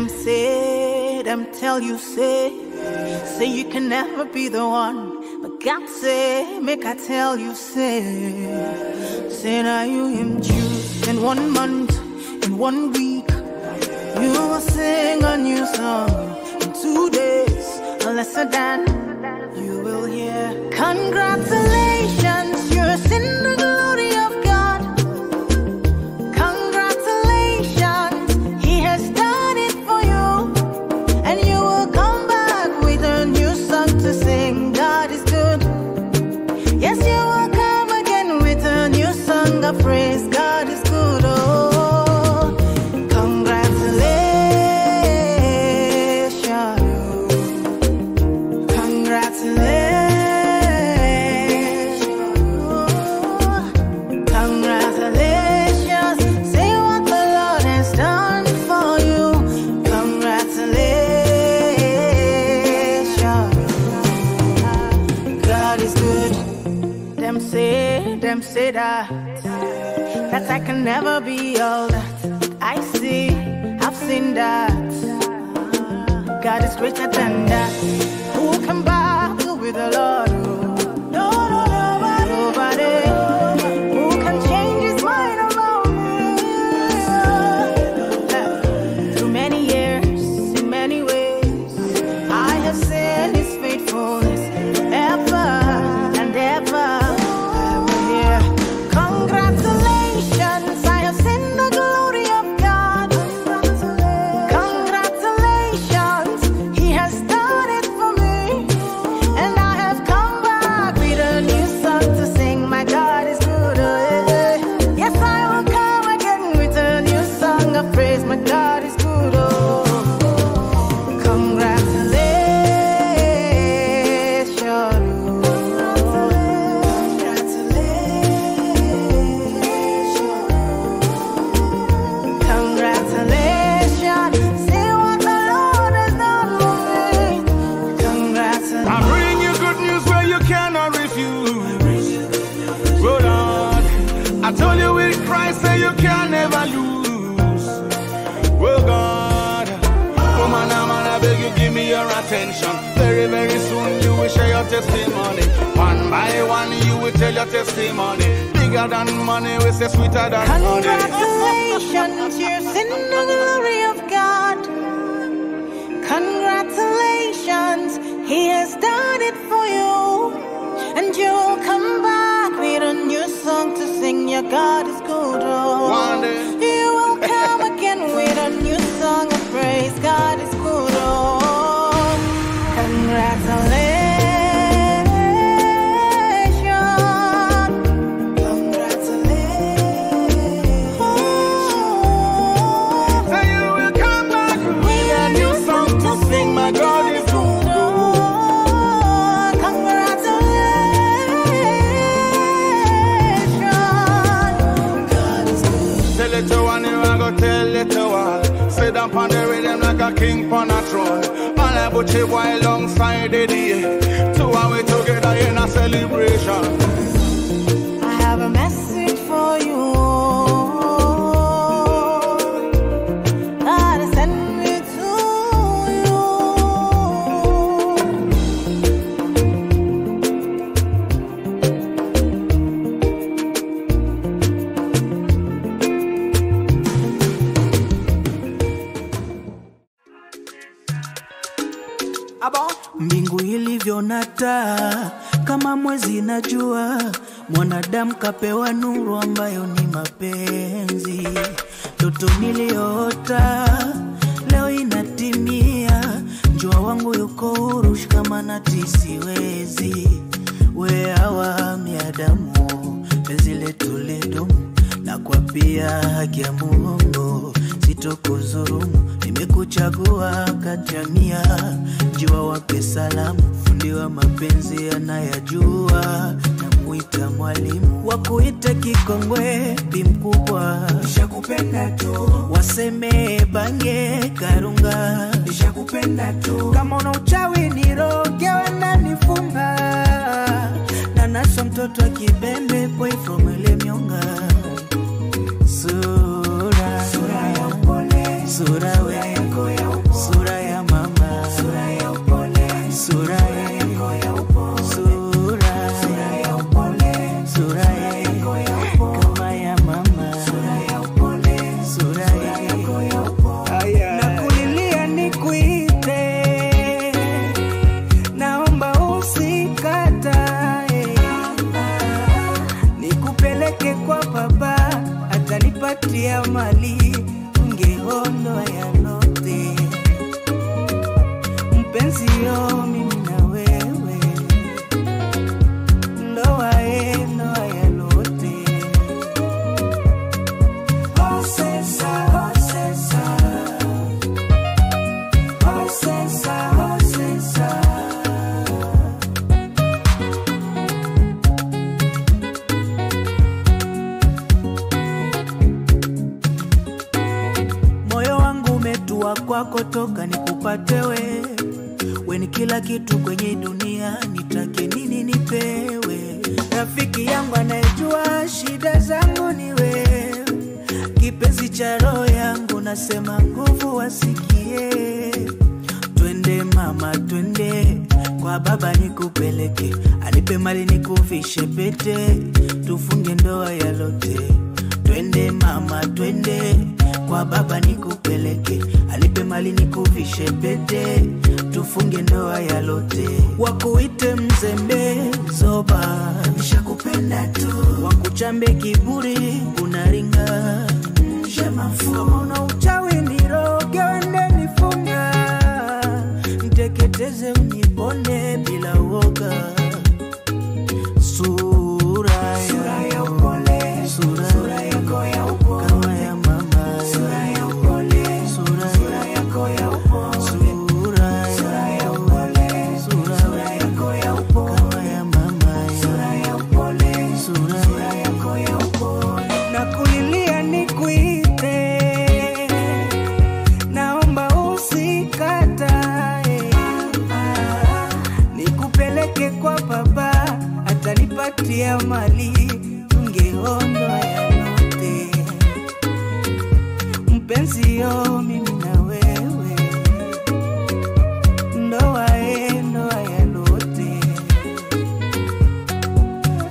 Them say, them tell you say you can never be the one. But God say, make I tell you say now you him choose. In 1 month, in 1 week, you will sing a new song. In 2 days, lesser than you will hear. Congratulations, you're in the glory of God. Congratulations, He has done it for you. And you will come back with a new song to sing. God is good. Yes, you will come again with a new song of praise. God is good. Oh, congratulations. Congratulations. Congratulations. Say what the Lord has done for you. Congratulations. God is good. Them say that I can never be all that I see. I've seen that God is greater than that. Who can battle with the Lord? No, nobody. Who can change His mind alone? Through many years, in many ways, I have seen His faithfulness ever and ever. Congratulations, I have seen the glory of God. Congratulations, He has done it for me. And I have come back with a new song to sing. My God is good. Yes, I will come again with a new song of praise. My God is good. Oh, congratulations. Congratulations. See what the Lord has done for me. Congratulations. I bring you good news where you cannot refuse. Oh Lord, I told you with Christ that you can never lose. Oh God, woman, I beg you, give me your attention. Very, very soon you will share your testimony. One by one you will tell your testimony. Bigger than money, we say sweeter than honey. Congratulations, you're in the glory of God. Congratulations, He has done it for you. And you'll come back with a new song to sing. Your God is good. Oh, One day. you will come again with a new song of praise. God is good. Oh, congratulations. Say you will come back with a new song to sing. My God is good. Tell it to one, you are go tell it to all. Sit down on the rhythm like a king on a throne. All I put you boy alongside the day. Two and we together in a celebration. I have a message for you. God has sent me to you. Mbingu ilivyo na taa kama mwezi na jua, mwanadamu kapewa nuru ambayo ni mapenzi. Ndoto niliyoota leo inatimia, njua wangu yuko huru, shikamana tisiwezi. We hawa miadamu, penzi letu lidumu, na kwa pia haki ya Mungu sitokuzurumu. Nimekuchagua kati ya mia, jua wape salamu, fundi wa mapenzi anayajua, namuita mwalimu. Wakuita kikongwe, bi mkubwa, nishakupenda tu. Waseme bange karunga, nishakupenda tu. Kama una uchawi niroge wena nifunga, na naso mtoto wa kibembe boy from ile mionga. Sura ya upole, sura yako ya upole. atanipatia mali, ungeondoa yalote. Mpenzi yo mimi na wewe, ndoa ndoa yalote. Oh sesa, oh sesa, oh sesa, oh sesa. Moyo wangu umetua kwako toka nikupate we ni kila kitu kwenye dunia, nitake nini nipewe. Rafiki yangu anayejua shida zangu ni wewe, kipenzi cha roho yangu, nasema nguvu wasikie. Twende mama twende, kwa baba nikupeleke, anipe mali nikuvishe pete, tufunge ndoa yalote. Twende mama twende, kwa baba nikupeleke, anipe mali nikuvishe pete, tufunge ndoa yalote. Wakuite mzembe zoba, nishakupenda tu. Wakuchambe kiburi, unaringa mshemafu. Kama una uchawi niroge, wende nifunga, niteketeze unipone bila uoga. Sura ya upole, sura yako ya upole, kama ya mama. Sura ya upole, sura yako ya upole, sura ya upole, sura yako ya upole, kama ya mama. Sura ya upole, sura yako ya upole. Nakulilia nikuite, naomba usikatae, nikupeleke kwa baba, atanipatia mali, ungeondoa yalote. Mpenzi yo mimi na wewe, ndoa ndoa yalote.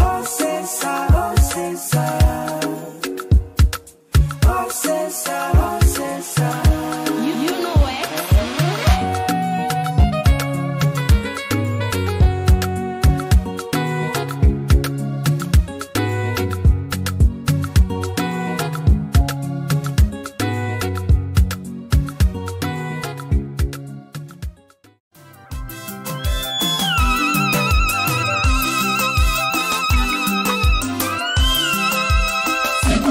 Oh sesa, oh sesa, oh sesa, oh sesa. You know it.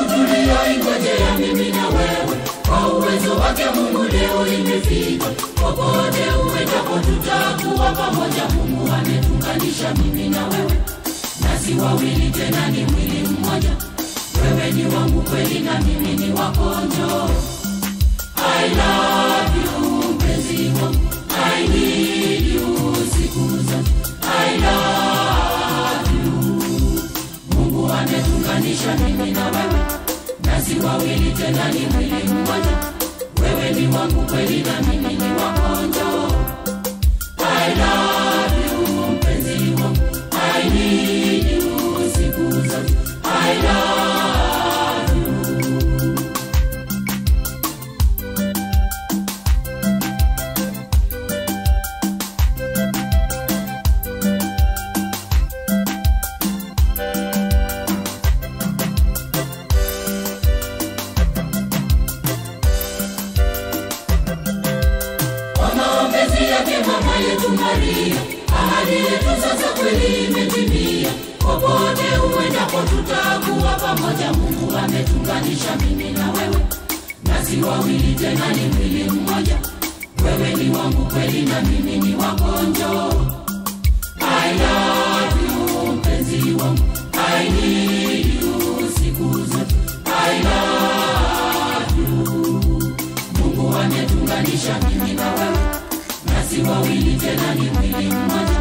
Tulioingojea mimi na wewe, kwa uwezo wake Mungu leo imefika. Popote uendapo tutakuwa pamoja. Mungu ametunganisha mimi na wewe, nasi wawili tena ni mwili mmoja. Wewe ni wangu kweli na mimi ni wako, njoo. I love you mpenzi wangu, I need you siku zote. I love you. Mungu ametunganisha mimi na wewe, nasi wawili tena ni mwili mmoja. Wewe ni wangu kweli na mimi ni wako, njoo. I love you mpenzi wangu, I need you siku zote. I love you. Mama yetu Maria, ahadi yetu sasa kweli imetimia. Popote uendapo tutakuwa pamoja. Mungu ametunganisha mimi na wewe, nasi wawili tena ni mwili mmoja. Wewe ni wangu kweli na mimi ni wako, njoo. I love you mpenzi wangu, I need you siku zote. I love you. Mungu ametunganisha mimi na wewe, nasi wawili tena ni mwili mmoja.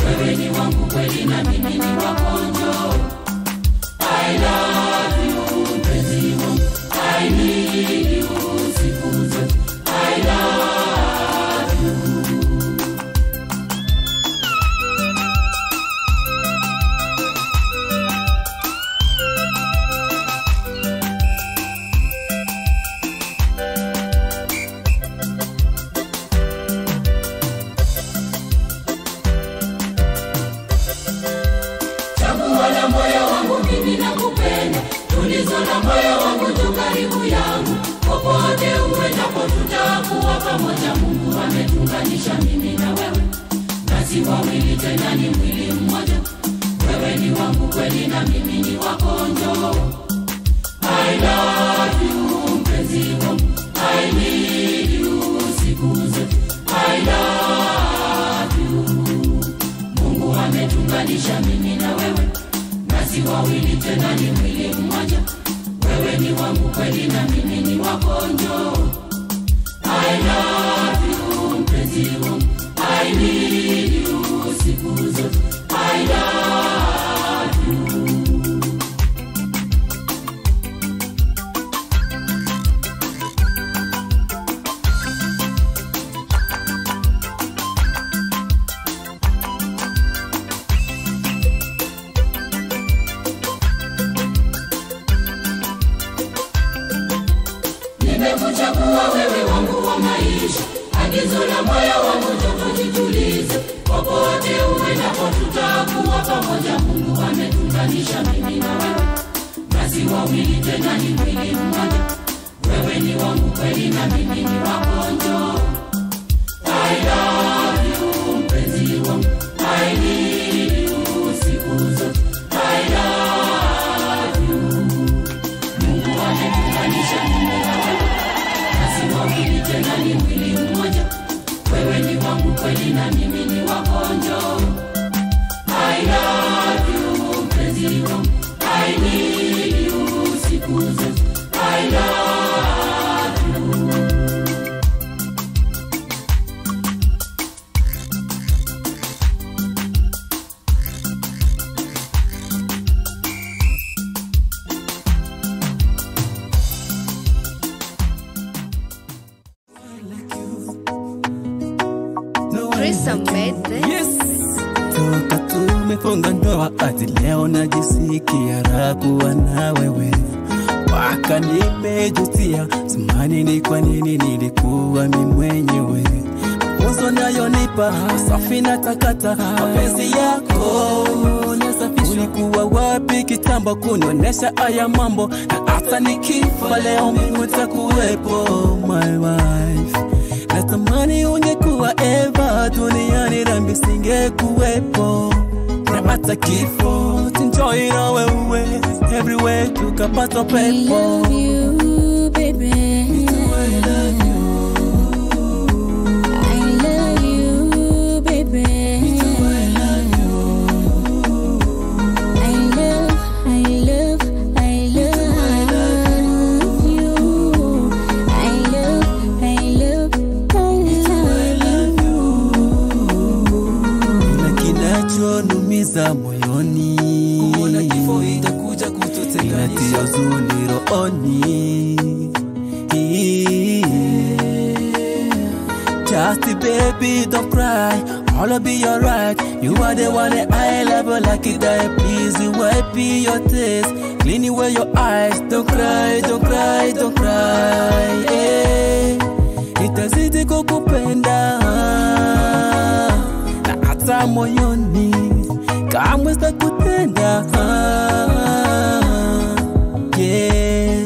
Wewe ni wangu kweli na mimi ni wako, njoo. I love you mpenzi wangu, I need you siku zote. I love you. Tulizo agizo la moyo wangu tu karibu yangu. Popote uendapo tutakuwa pamoja. Mungu ametunganisha mimi na wewe, nasi wawili tena ni mwili mmoja. Wewe ni wangu kweli na mimi ni wako, njoo. I love you mpenzi wangu, I need you siku zote. I love you. Mungu ametunganisha mimi na wewe, nasi wawili tena ni mwili mmoja. Wewe ni wangu kweli na mimi ni wako, njoo. I love you mpenzi wangu, I need you siku zote. I love you. Nimekuchagua wewe wangu wa maisha, agizo la moyo wangu tujitulize. Popote uendapo tutakuwa pamoja. Mungu ametunganisha mimi na wewe, nasi wawili tena ni mwili mmoja. Wewe ni wangu kweli na mimi ni wako, njoo. I love you mpenzi wangu, I need you siku zote. I love you. Mungu ametunganisha mimi na wewe, nasi wawili tena ni mwili mmoja. Wewe ni wangu kweli na mimi ni wako, njoo. I love you mpenzi wangu, I need you siku zote. I love you. Yes. Toka tumefunga ndoa hadi leo najisikia raha kuwa na wewe. Waka nimejutia zamani ni kwa nini nilikuwa mimi mwenyewe. Funzo nayonipa safi na takata mapenzi yako nasafisha. Ulikuwa wapi kitambo kunionesha haya mambo, na hata nikifa leo mimi nitakuwepo my wife. Natamani ungekuwa Eva duniani dhambi singekuwepo. Na hata kifo enjoy na wewe everywhere tukapata pepo. I love you baby, I love you. I love you baby, I love you. I love you. I love you. Na kinachonumiza moyoni, kuona kifo itakuja kututenganisha, inatia huzuni rohoni. Just baby don't cry, all be alright. You are the one that I love like it die. Please wipe your tears, clean away your eyes. Don't cry, don't cry, don't cry. Itazidi kukupenda na hata moyoni kamwe sitakutenda. Yeah,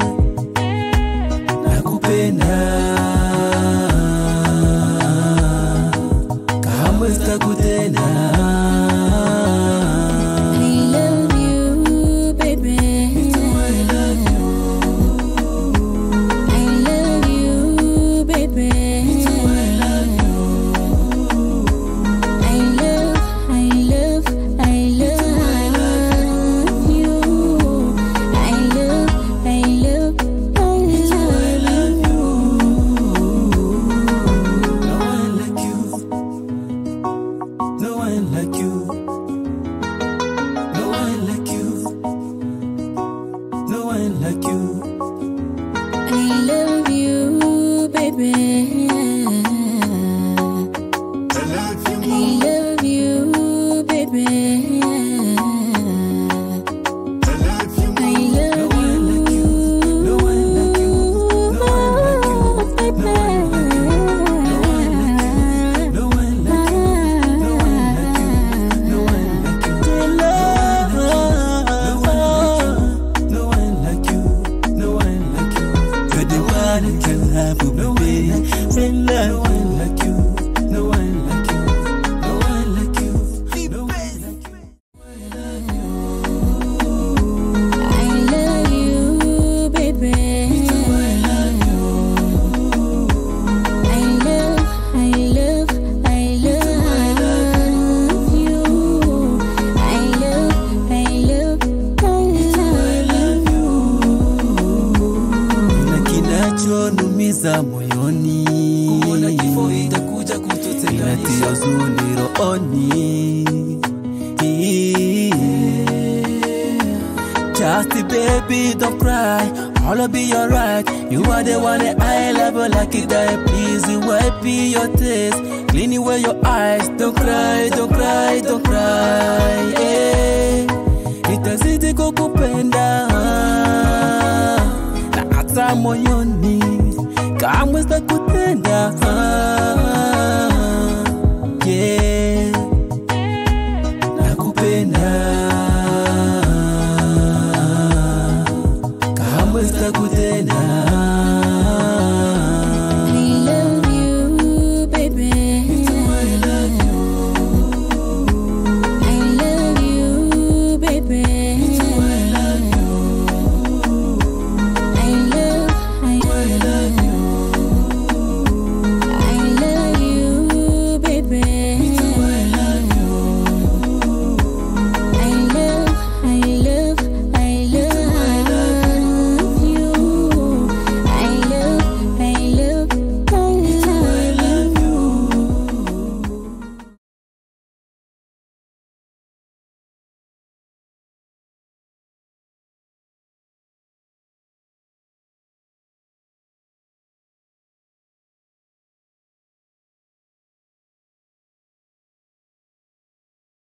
nakupenda kamwe sitakutenda. I love you baby, I love you baby, I love you. inaumiza moyoni, kuona kifo itakuja kututenganisha, inatia huzuni rohoni. Just baby, don't cry, all be alright. You are the one that I love, like it die. Please wipe your tears, clean away your eyes. Don't cry, don't cry, don't cry. Itazidi kukupenda na hata moyoni kamwe sitakutenganisha.